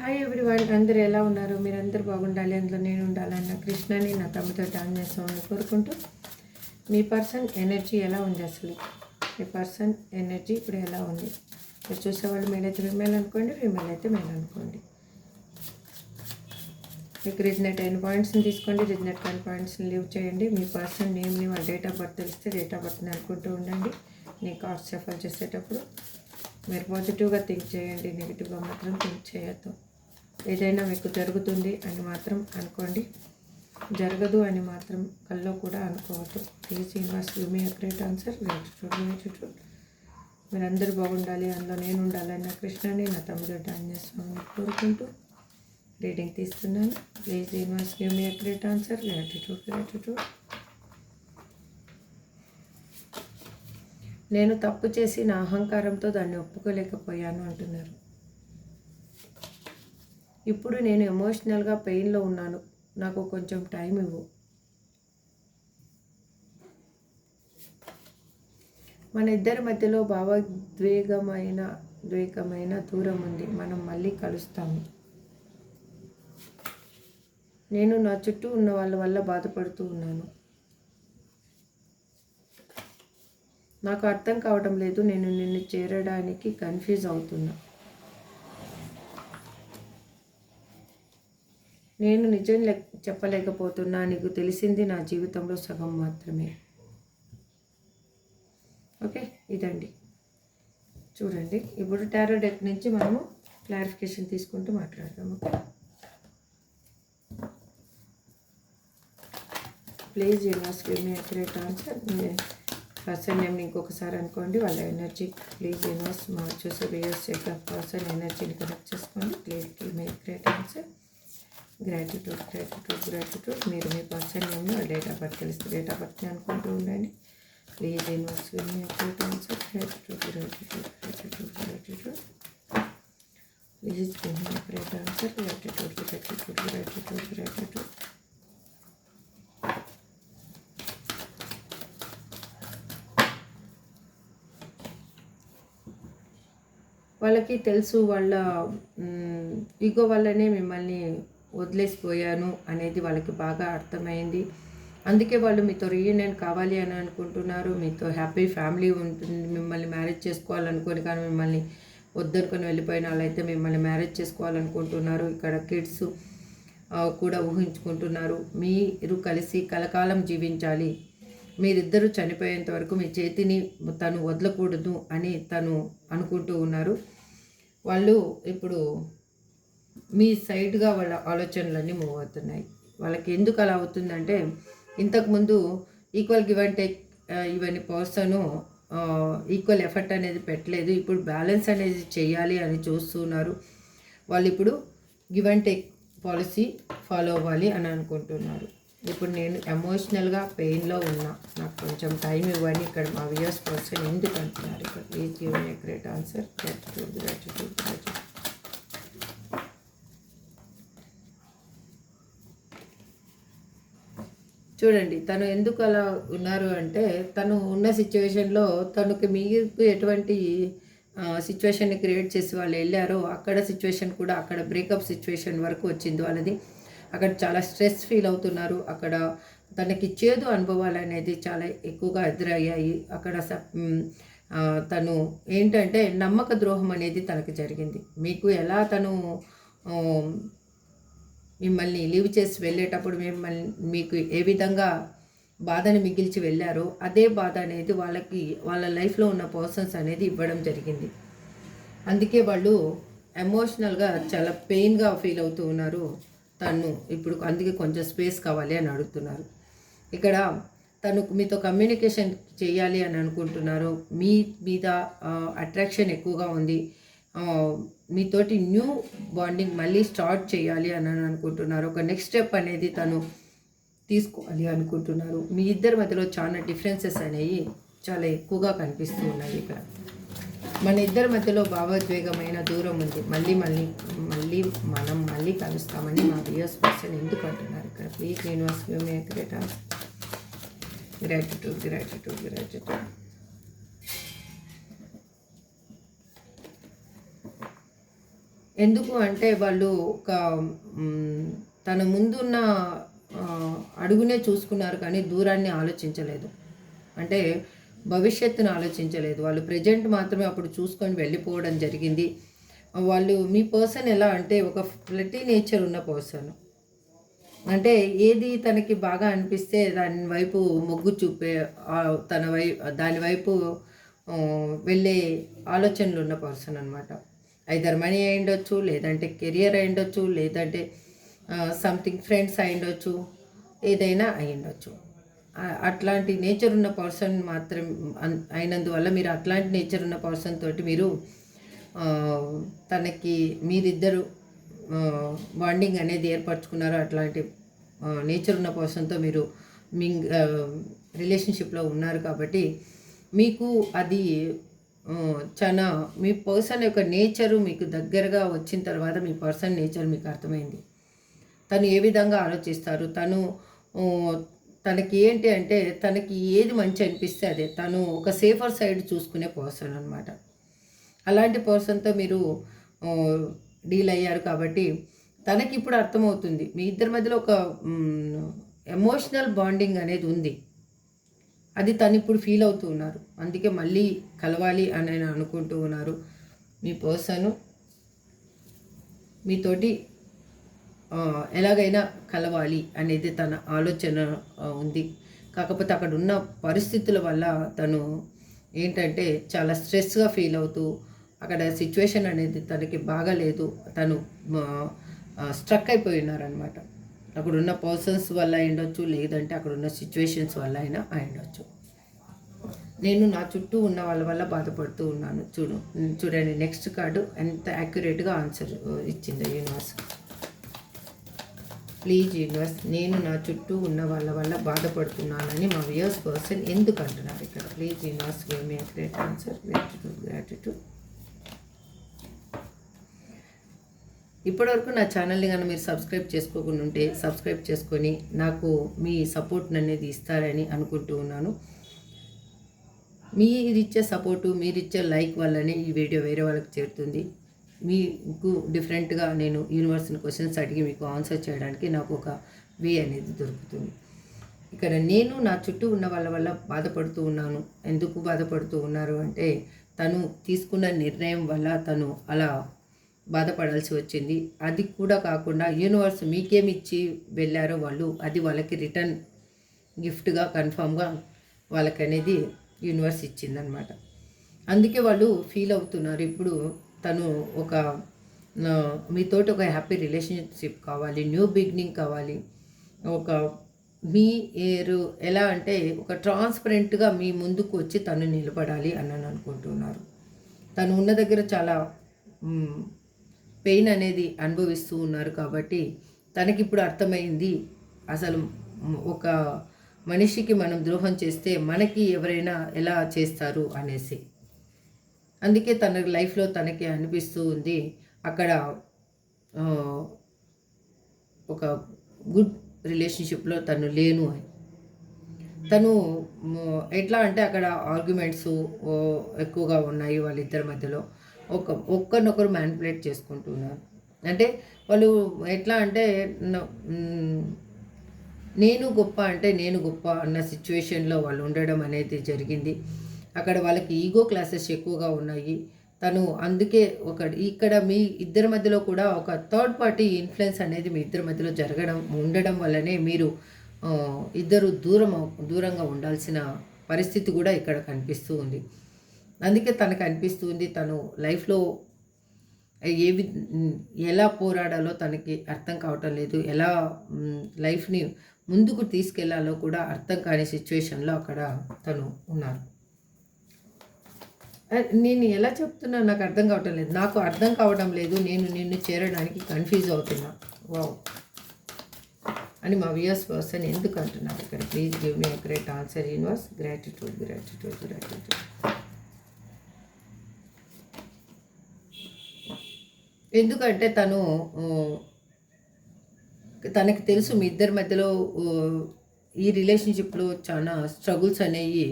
Hi everyone, అందరూ ఎలా ఉన్నారు? మీరందరూ బాగుండాలి, అందులో నేను ఉండాలన్న కృష్ణని నా తమ్ముతో జాయిన్ చేస్తామని కోరుకుంటూ, మీ పర్సన్ ఎనర్జీ ఎలా ఉంది? అసలు మీ పర్సన్ ఎనర్జీ ఇప్పుడు ఎలా ఉంది? మీరు చూసేవాళ్ళు మేల్ అయితే ఫీమేల్ అనుకోండి, ఫీమేల్ అయితే మేల్ అనుకోండి. మీకు రిజనేట్ అయిన పాయింట్స్ని తీసుకోండి, రిజనేట్ అయిన పాయింట్స్ని లీవ్ చేయండి. మీ పర్సన్ నేమ్ని వాళ్ళ డేట్ ఆఫ్ బర్త్ తెలిస్తే డేట్ ఆఫ్ బర్త్ని అనుకుంటూ ఉండండి. నీ కార్డ్స్ షఫల్ చేసేటప్పుడు మీరు పాజిటివ్గా థింక్ చేయండి, నెగిటివ్గా మాత్రం థింక్ చేయొద్దు. ఏదైనా మీకు జరుగుతుంది అని మాత్రం అనుకోండి, జరగదు అని మాత్రం కల్లో కూడా అనుకోవద్దు. Please universe give me a great answer. Gratitude. మీరందరూ బాగుండాలి, అందులో నేను ఉండాలన్న కృష్ణని నా తమ్ముడు డాన్యస్వామిని కోరుకుంటూ రీడింగ్ తీస్తున్నాను. Please universe give me a great answer. Gratitude. నేను తప్పు చేసి నా అహంకారంతో దాన్ని ఒప్పుకోలేకపోయాను అంటున్నారు. ఇప్పుడు నేను ఎమోషనల్గా పెయిన్లో ఉన్నాను, నాకు కొంచెం టైం ఇవ్వు. మన ఇద్దరి మధ్యలో భావోద్వేగమైన దూరం ఉంది, మనం మళ్ళీ కలుస్తాము. నేను నా చుట్టూ ఉన్న వాళ్ళ వల్ల బాధపడుతూ ఉన్నాను, నాకు అర్థం కావడం లేదు, నేను నిన్ను చేరడానికి కన్ఫ్యూజ్ అవుతున్నా. నేను నిజం చెప్పలేకపోతున్నా, నీకు తెలిసింది నా జీవితంలో సగం మాత్రమే. ఓకే, ఇదండి. చూడండి, ఇప్పుడు టారో డెక్ నుంచి మనము క్లారిఫికేషన్ తీసుకుంటూ మాట్లాడదాము. Okay, please universe give me accurate answer. Person నేమ్ని ఇంకొకసారి అనుకోండి, వాళ్ళ ఎనర్జీ. ప్లీజ్ యూనివర్స్ మా చూసే వ్యూయర్స్ యొక్క పర్సన్ ఎనర్జీని కనెక్ట్ చేసుకోండి. Please give me accurate answer. Gratitude. మీరు మీ పర్సన్ నేమ్ని డేట్ ఆఫ్ బర్త్ తెలిస్తే డేట్ ఆఫ్ బర్త్ని అనుకుంటూ ఉండండి. Please universe give me accurate answer. Gratitude. Please give me accurate answer. Gratitude. వాళ్ళకి తెలుసు, వాళ్ళ ఈగో వల్లనే మిమ్మల్ని వదిలేసిపోయాను అనేది వాళ్ళకి బాగా అర్థమైంది. అందుకే వాళ్ళు మీతో రీయూనియన్ కావాలి అని అనుకుంటున్నారు. మీతో హ్యాపీ ఫ్యామిలీ ఉంటుంది, మిమ్మల్ని మ్యారేజ్ చేసుకోవాలనుకొని, కానీ మిమ్మల్ని వద్దనుకొని వెళ్ళిపోయిన వాళ్ళైతే మిమ్మల్ని మ్యారేజ్ చేసుకోవాలనుకుంటున్నారు. ఇక్కడ కిడ్స్ కూడా ఊహించుకుంటున్నారు. మీరు కలిసి కలకాలం జీవించాలి, మీరిద్దరూ చనిపోయేంత వరకు మీ చేతిని తను వదలకూడదు అని తను అనుకుంటూ ఉన్నారు. వాళ్ళు ఇప్పుడు మీ సైడ్గా వాళ్ళ ఆలోచనలన్నీ మూవ్ అవుతున్నాయి. వాళ్ళకి ఎందుకు అలా అవుతుందంటే, ఇంతకుముందు ఈక్వల్ గివ్ అండ్ టేక్ ఇవన్నీ పర్సను ఈక్వల్ ఎఫర్ట్ అనేది పెట్టలేదు. ఇప్పుడు బ్యాలెన్స్ అనేది చేయాలి అని చూస్తున్నారు. వాళ్ళు ఇప్పుడు give and take policy follow అవ్వాలి అని అనుకుంటున్నారు. ఇప్పుడు నేను ఎమోషనల్గా పెయిన్లో ఉన్నా, నాకు కొంచెం టైం ఇవ్వండి. ఇక్కడ మా వ్యూయర్స్ పర్సన్ ఎందుకు అంటున్నారు? ఇక్కడ please give me great answer. Gratitude. చూడండి, తను ఎందుకు అలా ఉన్నారు అంటే, తను ఉన్న సిచ్యువేషన్లో తనకి మీకు ఎటువంటి సిచ్యువేషన్ని క్రియేట్ చేసి వాళ్ళు వెళ్ళారో అక్కడ సిచ్యువేషన్ కూడా అక్కడ బ్రేకప్ సిచ్యువేషన్ వరకు వచ్చింది వాళ్ళది. అక్కడ చాలా స్ట్రెస్ ఫీల్ అవుతున్నారు. అక్కడ తనకి చేదు అనుభవాలు అనేది చాలా ఎక్కువగా ఎదురయ్యాయి. అక్కడ తను ఏంటంటే నమ్మక ద్రోహం అనేది తనకి జరిగింది. మీకు ఎలా తను మిమ్మల్ని లీవ్ చేసి వెళ్ళేటప్పుడు మీకు ఏ విధంగా బాధని మిగిల్చి వెళ్ళారో అదే బాధ అనేది వాళ్ళకి వాళ్ళ లైఫ్లో ఉన్న పర్సన్స్ అనేది ఇవ్వడం జరిగింది. అందుకే వాళ్ళు ఎమోషనల్గా చాలా పెయిన్గా ఫీల్ అవుతూ ఉన్నారు. తను ఇప్పుడు అందుకే కొంచెం స్పేస్ కావాలి అని అడుగుతున్నారు. ఇక్కడ తను మీతో కమ్యూనికేషన్ చేయాలి అని అనుకుంటున్నారు. మీ మీద అట్రాక్షన్ ఎక్కువగా ఉంది. మీతోటి న్యూ బాండింగ్ మళ్ళీ స్టార్ట్ చేయాలి అని అనుకుంటున్నారు. ఒక నెక్స్ట్ స్టెప్ అనేది తను తీసుకోవాలి అనుకుంటున్నారు. మీ ఇద్దరి మధ్యలో చాలా డిఫరెన్సెస్ అనేవి చాలా ఎక్కువగా కనిపిస్తూ ఉన్నాయి. ఇక్కడ మన ఇద్దరి మధ్యలో భావోద్వేగమైన దూరం ఉంది, మనం మళ్ళీ కలుస్తామని మా వ్యూయర్స్ పర్సన్ ఎందుకు అంటున్నారు? ఇక్కడ please universe give me great answer. Gratitude. ఎందుకు అంటే వాళ్ళు ఒక తన ముందున్న అడుగునే చూసుకున్నారు కానీ దూరాన్ని ఆలోచించలేదు. అంటే భవిష్యత్తును ఆలోచించలేదు. వాళ్ళు ప్రెజెంట్ మాత్రమే అప్పుడు చూసుకొని వెళ్ళిపోవడం జరిగింది. వాళ్ళు మీ పర్సన్ ఎలా అంటే ఒక ఫ్లర్టీ నేచర్ ఉన్న పర్సన్. అంటే ఏది తనకి బాగా అనిపిస్తే దాని వైపు మొగ్గు చూపే దాని వైపు వెళ్ళే ఆలోచనలు ఉన్న పర్సన్ అనమాట. ఐదర్ మనీ అయ్యుండొచ్చు, లేదంటే కెరియర్ అయ్యుండొచ్చు, లేదంటే సంథింగ్ ఫ్రెండ్స్ అయ్యుండొచ్చు, ఏదైనా అయ్యుండొచ్చు. అట్లాంటి నేచర్ ఉన్న పర్సన్ మాత్రం అయినందువల్ల మీరు అట్లాంటి నేచర్ ఉన్న పర్సన్ తోటి మీరు తనకి మీరిద్దరు బాండింగ్ అనేది ఏర్పరచుకున్నారు. అట్లాంటి నేచర్ ఉన్న పర్సన్తో మీరు రిలేషన్షిప్లో ఉన్నారు కాబట్టి మీకు అది చాలా మీ పర్సన్ యొక్క నేచరు మీకు దగ్గరగా వచ్చిన తర్వాత మీ పర్సన్ నేచర్ మీకు అర్థమైంది. తను ఏ విధంగా ఆలోచిస్తారు, తనకి ఏంటి అంటే తనకి ఏది మంచి అనిపిస్తే అదే, తను ఒక సేఫర్ సైడ్ చూసుకునే పర్సన్ అనమాట. అలాంటి పర్సన్తో మీరు డీల్ అయ్యారు కాబట్టి తనకి ఇప్పుడు అర్థమవుతుంది మీ ఇద్దరి మధ్యలో ఒక ఎమోషనల్ బాండింగ్ అనేది ఉంది. అది తను ఇప్పుడు ఫీల్ అవుతూ ఉన్నారు. అందుకే మళ్ళీ కలవాలి అని అనుకుంటూ ఉన్నారు. మీ పర్సను మీతోటి ఎలాగైనా కలవాలి అనేది తన ఆలోచన ఉంది. కాకపోతే అక్కడ ఉన్న పరిస్థితుల వల్ల తను ఏంటంటే చాలా స్ట్రెస్గా ఫీల్ అవుతూ అక్కడ సిచ్యువేషన్ అనేది తనకి బాగాలేదు. తను స్ట్రక్ అయిపోయి ఉన్నారనమాట. అక్కడున్న పర్సన్స్ వల్ల అయ్యుండొచ్చు, లేదంటే అక్కడున్న సిచ్యువేషన్స్ వల్ల అయినా అయ్యుండొచ్చు. నేను నా చుట్టూ ఉన్న వాళ్ళ వల్ల బాధపడుతూ ఉన్నాను. చూడండి నెక్స్ట్ కార్డు ఎంత యాక్యురేట్గా ఆన్సర్ ఇచ్చింది యూనివర్స్. ప్లీజ్ యూనివర్స్, నేను నా చుట్టూ ఉన్న వాళ్ళ వల్ల బాధపడుతున్నానని మా వ్యూయర్స్ పర్సన్ ఎందుకు అంటున్నారు ఇక్కడ. Please universe give me accurate answer. Gratitude. ఇప్పటివరకు నా ఛానల్ని కానీ మీరు సబ్స్క్రైబ్ చేసుకోకుండా ఉంటే సబ్స్క్రైబ్ చేసుకొని నాకు మీ సపోర్ట్ని అనేది ఇస్తారని అనుకుంటూ ఉన్నాను. మీరిచ్చే సపోర్టు, మీరిచ్చే లైక్ వల్లనే ఈ వీడియో వేరే వాళ్ళకి చేరుతుంది. మీకు డిఫరెంట్గా నేను యూనివర్స్ని క్వశ్చన్స్ అడిగి మీకు ఆన్సర్ చేయడానికి నాకు ఒక వే అనేది దొరుకుతుంది. ఇక్కడ నేను నా చుట్టూ ఉన్న వాళ్ళ వల్ల బాధపడుతూ ఉన్నాను. ఎందుకు బాధపడుతూ ఉన్నారు అంటే తను తీసుకున్న నిర్ణయం వల్ల తను అలా బాధపడాల్సి వచ్చింది. అది కూడా కాకుండా యూనివర్స్ మీకేమిచ్చి వెళ్ళారో వాళ్ళు అది వాళ్ళకి రిటర్న్ గిఫ్ట్గా కన్ఫామ్గా వాళ్ళకనేది యూనివర్స్ ఇచ్చిందనమాట. అందుకే వాళ్ళు ఫీల్ అవుతున్నారు. ఇప్పుడు తను ఒక మీతోటి ఒక హ్యాపీ రిలేషన్షిప్ కావాలి, న్యూ బిగినింగ్ కావాలి. ఒక మీరు ఎలా అంటే ఒక ట్రాన్స్పరెంట్గా మీ ముందుకు వచ్చి తను నిలబడాలి అని అనుకుంటున్నారు. తను ఉన్న దగ్గర చాలా పెయిన్ అనేది అనుభవిస్తూ ఉన్నారు కాబట్టి తనకిప్పుడు అర్థమైంది అసలు ఒక మనిషికి మనం ద్రోహం చేస్తే మనకి ఎవరైనా ఎలా చేస్తారు అనేసి. అందుకే తన లైఫ్లో తనకి అనిపిస్తూ ఉంది అక్కడ ఒక గుడ్ రిలేషన్షిప్లో తను లేను అని. తను ఎట్లా అంటే అక్కడ ఆర్గ్యుమెంట్స్ ఎక్కువగా ఉన్నాయి వాళ్ళిద్దరి మధ్యలో. ఒక్కరినొకరు మ్యానిపులేట్ చేసుకుంటున్నారు. అంటే వాళ్ళు ఎట్లా అంటే నేను గొప్ప అంటే నేను గొప్ప అన్న సిచ్యువేషన్లో వాళ్ళు ఉండడం అనేది జరిగింది. అక్కడ వాళ్ళకి ఈగో క్లాసెస్ ఎక్కువగా ఉన్నాయి. తను అందుకే ఇక్కడ మీ ఇద్దరి మధ్యలో కూడా ఒక థర్డ్ పార్టీ ఇన్ఫ్లుయెన్స్ అనేది మీ ఇద్దరి మధ్యలో ఉండడం వల్లనే మీరు ఇద్దరు దూరంగా ఉండాల్సిన పరిస్థితి కూడా ఇక్కడ కనిపిస్తూ ఉంది. అందుకే తనకు అనిపిస్తుంది తను లైఫ్లో ఎలా పోరాడాలో తనకి అర్థం కావటం లేదు. ఎలా లైఫ్ని ముందుకు తీసుకెళ్లాలో కూడా అర్థం కాని సిచ్యువేషన్లో అక్కడ తను ఉన్నారు. నేను ఎలా చెప్తున్నా నాకు అర్థం కావటం లేదు. నాకు అర్థం కావడం లేదు. నేను నిన్ను చేరడానికి కన్ఫ్యూజ్ అవుతున్నా. వావ్ అని మా వ్యూయర్స్ పర్సన్ ఎందుకు అంటున్నారు ఇక్కడ. Please give me great answer universe. Gratitude. ఎందుకంటే తనకి తెలుసు మీ ఇద్దరి మధ్యలో ఈ రిలేషన్షిప్లో చాలా స్ట్రగుల్స్ అనేవి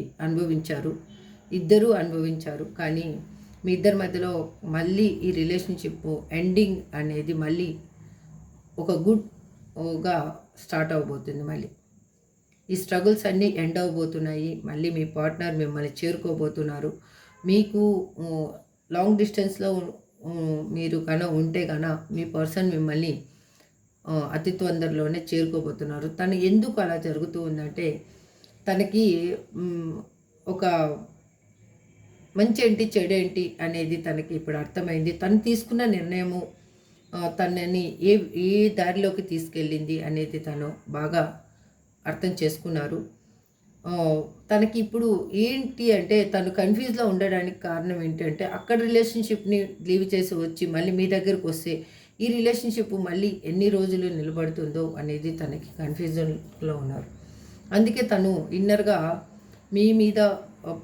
ఇద్దరూ అనుభవించారు. కానీ మీ ఇద్దరి మధ్యలో మళ్ళీ ఈ రిలేషన్షిప్ ఎండింగ్ అనేది మళ్ళీ ఒక గుడ్గా స్టార్ట్ అవబోతుంది. మళ్ళీ ఈ స్ట్రగుల్స్ అన్నీ ఎండ్ అవ్వబోతున్నాయి. మళ్ళీ మీ పార్ట్నర్ మిమ్మల్ని చేరుకోబోతున్నారు. మీకు లాంగ్ డిస్టెన్స్లో మీరు ఉంటే మీ పర్సన్ మిమ్మల్ని అతి తొందరలోనే చేరుకోబోతున్నారు. తను ఎందుకు అలా జరుగుతూ ఉందంటే తనకి ఒక మంచి ఏంటి చెడు ఏంటి అనేది తనకి ఇప్పుడు అర్థమైంది. తను తీసుకున్న నిర్ణయము తనని ఏ దారిలోకి తీసుకెళ్ళింది అనేది తను బాగా అర్థం చేసుకున్నారు. తనకి ఇప్పుడు ఏంటి అంటే తను కన్ఫ్యూజ్లో ఉండడానికి కారణం ఏంటంటే అక్కడ రిలేషన్షిప్ని లీవ్ చేసి వచ్చి మళ్ళీ మీ దగ్గరకు వస్తే ఈ రిలేషన్షిప్ మళ్ళీ ఎన్ని రోజులు నిలబడుతుందో అనేది తనకి కన్ఫ్యూజన్లో ఉన్నారు. అందుకే తను ఇన్నర్గా మీ మీద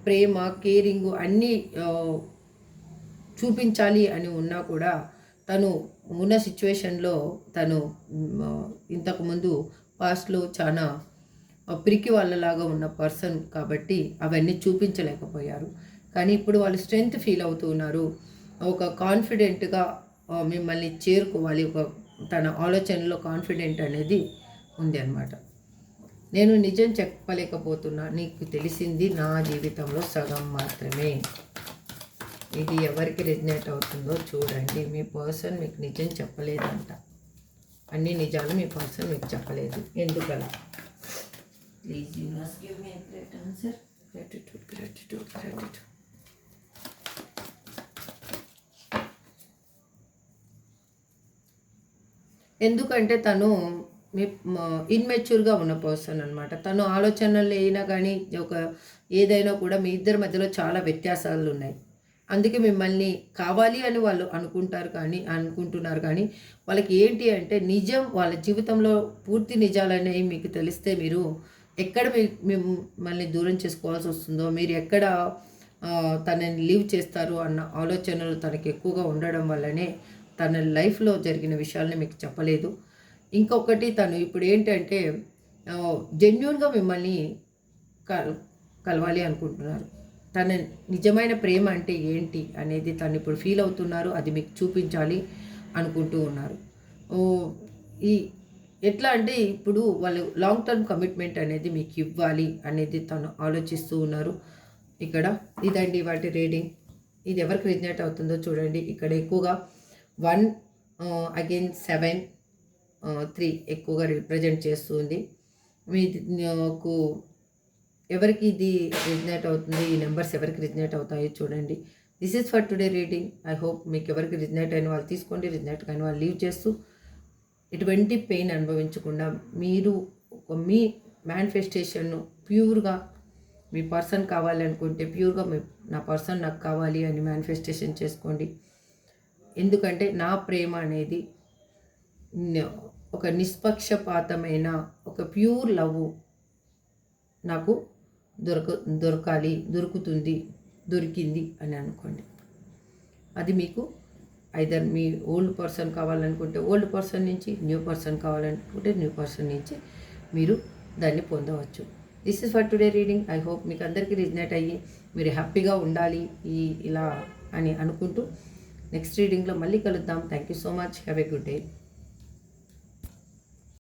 ప్రేమ కేరింగ్ అన్నీ చూపించాలి అని ఉన్నా కూడా తను ఉన్న సిచ్యువేషన్లో తను ఇంతకుముందు పాస్ట్లో చాలా పిరికి వాళ్ళలాగా ఉన్న పర్సన్ కాబట్టి అవన్నీ చూపించలేకపోయారు. కానీ ఇప్పుడు వాళ్ళు స్ట్రెంగ్త్ ఫీల్ అవుతూ ఉన్నారు. ఒక కాన్ఫిడెంట్గా మిమ్మల్ని చేరుకోవాలి, ఒక తన ఆలోచనలో కాన్ఫిడెంట్ అనేది ఉంది అన్నమాట. నేను నిజం చెప్పలేకపోతున్నా, నీకు తెలిసింది నా జీవితంలో సగం మాత్రమే. ఇది ఎవరికి రెజినేట్ అవుతుందో చూడండి. మీ పర్సన్ మీకు నిజం చెప్పలేదంట. అన్ని నిజాలు మీ పర్సన్ మీకు చెప్పలేదు. ఎందుకలా? Please universe give me a great answer. Gratitude, gratitude, gratitude. ఎందుకంటే తను మీ ఇన్మెచ్యూర్గా ఉన్న పర్సన్ అనమాట. తను ఆలోచనలు అయినా కానీ ఏదైనా కూడా మీ ఇద్దరి మధ్యలో చాలా వ్యత్యాసాలు ఉన్నాయి. అందుకే మిమ్మల్ని కావాలి అని వాళ్ళు అనుకుంటున్నారు కానీ వాళ్ళకి ఏంటి అంటే నిజం, వాళ్ళ జీవితంలో పూర్తి నిజాలనేవి మీకు తెలిస్తే మీరు ఎక్కడ మిమ్మల్ని దూరం చేసుకోవాల్సి వస్తుందో, మీరు ఎక్కడ తనని లీవ్ చేస్తారు అన్న ఆలోచనలు తనకి ఎక్కువగా ఉండడం వల్లనే తన లైఫ్లో జరిగిన విషయాల్ని మీకు చెప్పలేదు. ఇంకొకటి తను ఇప్పుడు ఏంటంటే జెన్యూన్గా మిమ్మల్ని కలవాలి అనుకుంటున్నారు. తన నిజమైన ప్రేమ అంటే ఏంటి అనేది తను ఇప్పుడు ఫీల్ అవుతున్నారు. అది మీకు చూపించాలి అనుకుంటూ ఉన్నారు. ఎట్లా అంటే ఇప్పుడు వాళ్ళు లాంగ్ టర్మ్ కమిట్మెంట్ అనేది మీకు ఇవ్వాలి అనేది తను ఆలోచిస్తూ ఉన్నారు. ఇక్కడ ఇదండి వాటి రీడింగ్. ఇది ఎవరికి రిజనేట్ అవుతుందో చూడండి. ఇక్కడ ఎక్కువగా 1 అగైన్ 7 3 ఎక్కువగా రిప్రజెంట్ చేస్తుంది. మీకు ఎవరికి ఇది రిజనేట్ అవుతుంది, ఈ నెంబర్స్ ఎవరికి రిజనేట్ అవుతాయో చూడండి. This is for today reading. I hope మీకు ఎవరికి రిజనేట్ అయిన వాళ్ళు తీసుకోండి, రిజనేట్ కానీ వాళ్ళు లీవ్ చేస్తూ ఎటువంటి పెయిన్ అనుభవించకుండా మీరు మీ మేనిఫెస్టేషన్ను ప్యూర్గా మీ పర్సన్ కావాలి అనుకుంటే ప్యూర్గా నా పర్సన్ నాకు కావాలి అని మేనిఫెస్టేషన్ చేసుకోండి. ఎందుకంటే నా ప్రేమ అనేది ఒక నిష్పక్షపాతమైన ఒక ప్యూర్ లవ్ నాకు దొరికింది అని అనుకోండి. అది మీకు ఐదర్ మీ ఓల్డ్ పర్సన్ కావాలనుకుంటే ఓల్డ్ పర్సన్ నుంచి, న్యూ పర్సన్ కావాలనుకుంటే న్యూ పర్సన్ నుంచి మీరు దాన్ని పొందవచ్చు. This is for today reading. I hope మీకు అందరికీ రిజనేట్ అయ్యి మీరు హ్యాపీగా ఉండాలి ఇలా అని అనుకుంటూ నెక్స్ట్ రీడింగ్లో మళ్ళీ కలుద్దాం. Thank you so much. Have a good day.